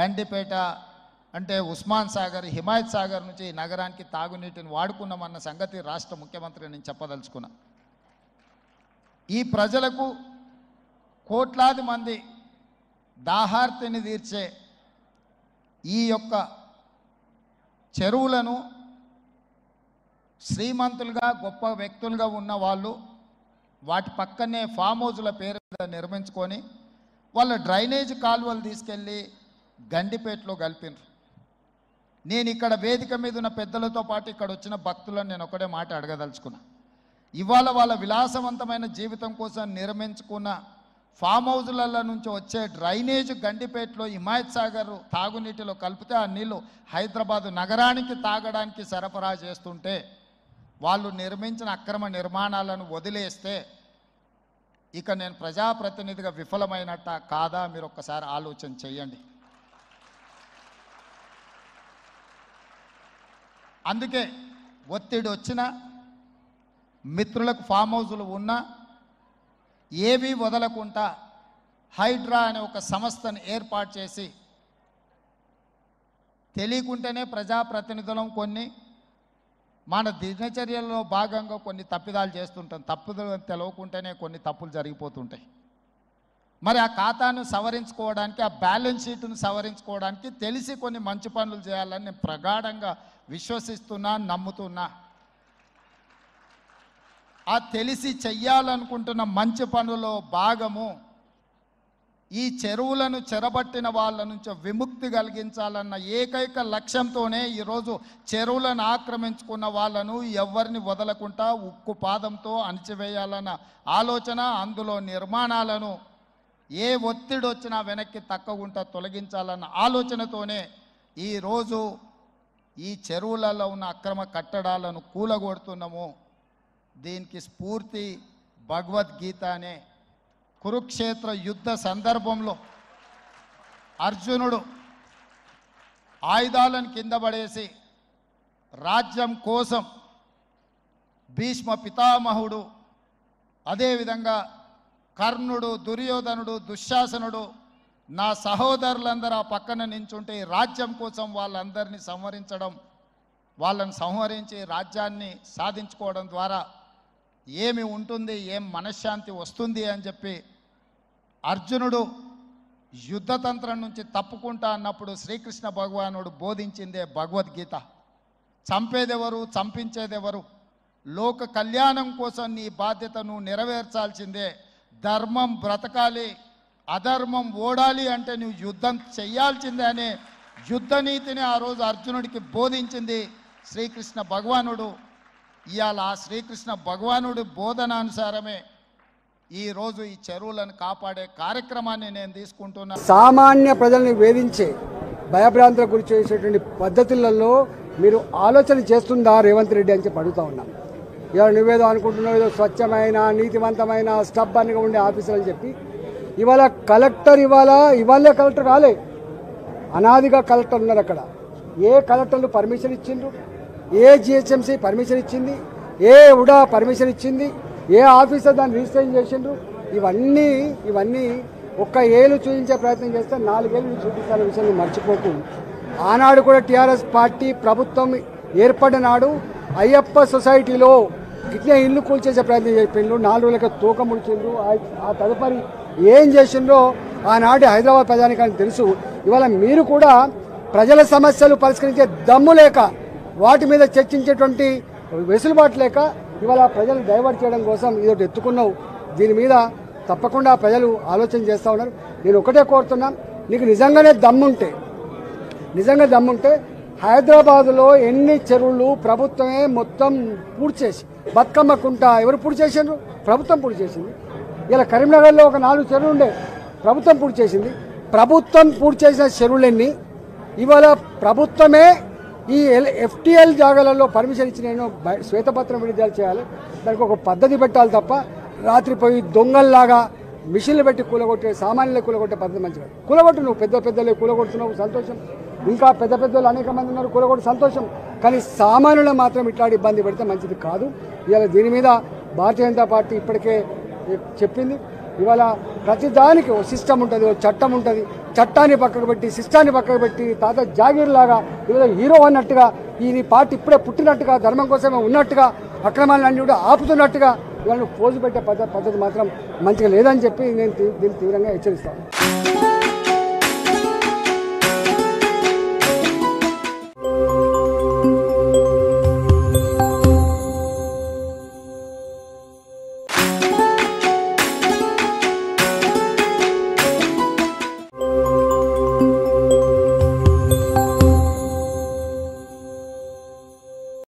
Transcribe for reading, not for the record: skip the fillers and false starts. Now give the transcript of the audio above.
గండిపేట అంటే ఉస్మాన్ సాగర్, హిమాయత్ సాగర్ నుంచి నగరానికి తాగునీటిని వాడుకున్నామన్న సంగతి రాష్ట్ర ముఖ్యమంత్రి నేను చెప్పదలుచుకున్నా. ఈ ప్రజలకు కోట్లాది మంది దాహార్తిని తీర్చే ఈ యొక్క చెరువులను శ్రీమంతులుగా గొప్ప వ్యక్తులుగా ఉన్న వాళ్ళు వాటి పక్కనే ఫామ్ హౌజుల పేరు మీద నిర్మించుకొని వాళ్ళ డ్రైనేజ్ కాలువలు తీసుకెళ్ళి గండిపేటలో కలిపినారు. నేను ఇక్కడ వేదిక మీద ఉన్న పెద్దలతో పాటు ఇక్కడ వచ్చిన భక్తులను నేను ఒకటే మాట అడగదలుచుకున్నా. ఇవాళ వాళ్ళ విలాసవంతమైన జీవితం కోసం నిర్మించుకున్న ఫామ్ హౌజులలో నుంచి వచ్చే డ్రైనేజ్ గండిపేటలో హిమాయత్ సాగర్ తాగునీటిలో కలిపితే ఆ నీళ్లు హైదరాబాదు నగరానికి తాగడానికి సరఫరా చేస్తుంటే వాళ్ళు నిర్మించిన అక్రమ నిర్మాణాలను వదిలేస్తే ఇక నేను ప్రజాప్రతినిధిగా విఫలమైనట్ట కాదా మీరు ఒక్కసారి ఆలోచన చేయండి. అందుకే ఒత్తిడి వచ్చినా మిత్రులకు ఫామ్ హౌజులు ఉన్నా ఏవి వదలకుండా హైడ్రా అనే ఒక సంస్థను ఏర్పాటు చేసి తెలియకుంటేనే ప్రజాప్రతినిధులం కొన్ని మన దినచర్యల్లో భాగంగా కొన్ని తప్పిదాలు చేస్తుంటాం. తప్పులు తెలవకుంటేనే కొన్ని తప్పులు జరిగిపోతుంటాయి. మరి ఆ ఖాతాను సవరించుకోవడానికి, ఆ బ్యాలెన్స్ షీట్ను సవరించుకోవడానికి తెలిసి కొన్ని మంచి పనులు చేయాలని నేను ప్రగాఢంగా విశ్వసిస్తున్నా, నమ్ముతున్నా. ఆ తెలిసి చెయ్యాలనుకుంటున్న మంచి పనుల్లో భాగము ఈ చెరువులను చెరబట్టిన వాళ్ళ నుంచి విముక్తి కలిగించాలన్న ఏకైక లక్ష్యంతోనే ఈరోజు చెరువులను ఆక్రమించుకున్న వాళ్ళను ఎవరిని వదలకుండా ఉక్కు పాదంతో అణిచివేయాలన్న ఆలోచన, అందులో నిర్మాణాలను ఏ ఒత్తిడి వచ్చినా వెనక్కి తక్కకుండా తొలగించాలన్న ఆలోచనతోనే ఈరోజు ఈ చెరువులలో ఉన్న అక్రమ కట్టడాలను కూలగొడుతున్నాము. దీనికి స్ఫూర్తి భగవద్గీత అనే కురుక్షేత్ర యుద్ధ సందర్భంలో అర్జునుడు ఆయుధాలను కింద పడేసి రాజ్యం కోసం భీష్మ పితామహుడు, అదేవిధంగా కర్ణుడు, దుర్యోధనుడు, దుశ్శాసనుడు నా సహోదరులందరూ ఆ పక్కన నించుంటే రాజ్యం కోసం వాళ్ళందరినీ సంహరించడం, వాళ్ళని సంహరించి రాజ్యాన్ని సాధించుకోవడం ద్వారా ఏమి ఉంటుంది, ఏం మనశ్శాంతి వస్తుంది అని చెప్పి అర్జునుడు యుద్ధతంత్రం నుంచి తప్పుకుంటా అన్నప్పుడు శ్రీకృష్ణ భగవానుడు బోధించిందే భగవద్గీత. చంపేదెవరు, చంపించేదెవరు, లోక కళ్యాణం కోసం నీ బాధ్యతను నెరవేర్చాల్సిందే. ధర్మం బ్రతకాలి, అధర్మం ఓడాలి అంటే నువ్వు యుద్ధం చెయ్యాల్సిందే అనే యుద్ధ నీతిని ఆ రోజు అర్జునుడికి బోధించింది శ్రీకృష్ణ భగవానుడు. ఇవాళ ఆ శ్రీకృష్ణ భగవానుడి బోధనానుసారమే ఈరోజు ఈ చెరువులను కాపాడే కార్యక్రమాన్ని నేను తీసుకుంటున్నా. సామాన్య ప్రజల్ని వేధించే, భయభ్రాంతులకు గురి చేసేటువంటి పద్ధతులలో మీరు ఆలోచన చేస్తుందా రేవంత్ రెడ్డి అని చెప్పి అడుగుతా ఉన్నాం. ఇవాళ నువ్వేదో అనుకుంటున్నావు, ఏదో స్వచ్ఛమైన, నీతివంతమైన, స్టబ్బన్గా ఉండే ఆఫీసర్ అని చెప్పి ఇవాళ కలెక్టర్ ఇవాళే కలెక్టర్ కాలే, అనాదిగా కలెక్టర్ ఉన్నారు అక్కడ. ఏ కలెక్టర్లు పర్మిషన్ ఇచ్చిండ్రు, ఏ జిహెచ్ఎంసీ పర్మిషన్ ఇచ్చింది, ఏ ఉడా పర్మిషన్ ఇచ్చింది, ఏ ఆఫీసర్ దాన్ని రిజిస్ట్రేషన్ చేసిండ్రు, ఇవన్నీ ఒక్క ఏళ్ళు చూపించే ప్రయత్నం చేస్తే 4 ఏళ్ళు చూపిస్తాన విషయాన్ని మర్చిపోకు. ఆనాడు కూడా టీఆర్ఎస్ పార్టీ ప్రభుత్వం ఏర్పడిన నాడు అయ్యప్ప సొసైటీలో ఇట్లా ఇల్లు కూల్చేసే ప్రయత్నం చేసిండ్రు, 4 రోజులకి తూకం ముడిచిండ్రు. ఆ తదుపరి ఏం చేసిండ్రో ఆనాటి హైదరాబాద్ ప్రజానికానికి తెలుసు. ఇవాళ మీరు కూడా ప్రజల సమస్యలు పరిష్కరించే దమ్ము లేక, వాటి మీద చర్చించేటువంటి వెసులుబాటు లేక ఇవాళ ప్రజలు డైవర్ట్ చేయడం కోసం ఇదొకటి ఎత్తుకున్నావు. దీని మీద తప్పకుండా ప్రజలు ఆలోచన చేస్తూ ఉన్నారు. నేను ఒకటే కోరుతున్నా, నీకు నిజంగా దమ్ముంటే హైదరాబాదులో ఎన్ని చెరువులు ప్రభుత్వమే మొత్తం పూర్తి చేసి, బతుకమ్మ కుంట ఎవరు పూర్తి చేసిండ్రు? ప్రభుత్వం పూర్తి చేసింది. ఇలా కరీంనగర్లో ఒక 4 చెరువులు ఉండే, ప్రభుత్వం పూర్తి చేసింది. ప్రభుత్వం పూర్తి చేసిన చెరువులన్నీ ఇవాళ ప్రభుత్వమే ఈ ఎఫ్టీఎల్ జాగాలలో పర్మిషన్ ఇచ్చిన శ్వేతపత్రం విడుదల చేయాలి. దానికి ఒక పద్ధతి పెట్టాలి తప్ప రాత్రి పోయి దొంగల్లాగా మిషన్లు పెట్టి కూలగొట్టే, సామాన్యులు కూలగొట్టే పద్ధతి మంచిగా. కూలగొట్టు, నువ్వు పెద్దలే కూలగొడుతున్నావు, సంతోషం. ఇంకా పెద్దలు అనేక మంది ఉన్నారు, కూలగొట్టు, సంతోషం. కానీ సామాన్యులు మాత్రం ఇట్లాంటి ఇబ్బంది పెడితే మంచిది కాదు. ఇవాళ దీని మీద భారతీయ జనతా పార్టీ ఇప్పటికే చెప్పింది. ఇవాళ ప్రతిదానికి ఓ సిస్టమ్ ఉంటుంది, ఓ చట్టం ఉంటుంది. చట్టాన్ని పక్కకు పెట్టి సిస్టాన్ని పక్కకు పెట్టి తాత జాగీర్ లాగా ఇవాళ హీరో అన్నట్టుగా ఈ పార్టీ ఇప్పుడే పుట్టినట్టుగా ధర్మం కోసమే ఉన్నట్టుగా అక్రమాలన్నీ కూడా ఆపుతున్నట్టుగా ఇవాళ పోజు పెట్టే పద్ధతి మాత్రం మంచిగా లేదని చెప్పి నేను దీన్ని తీవ్రంగా హెచ్చరిస్తాను.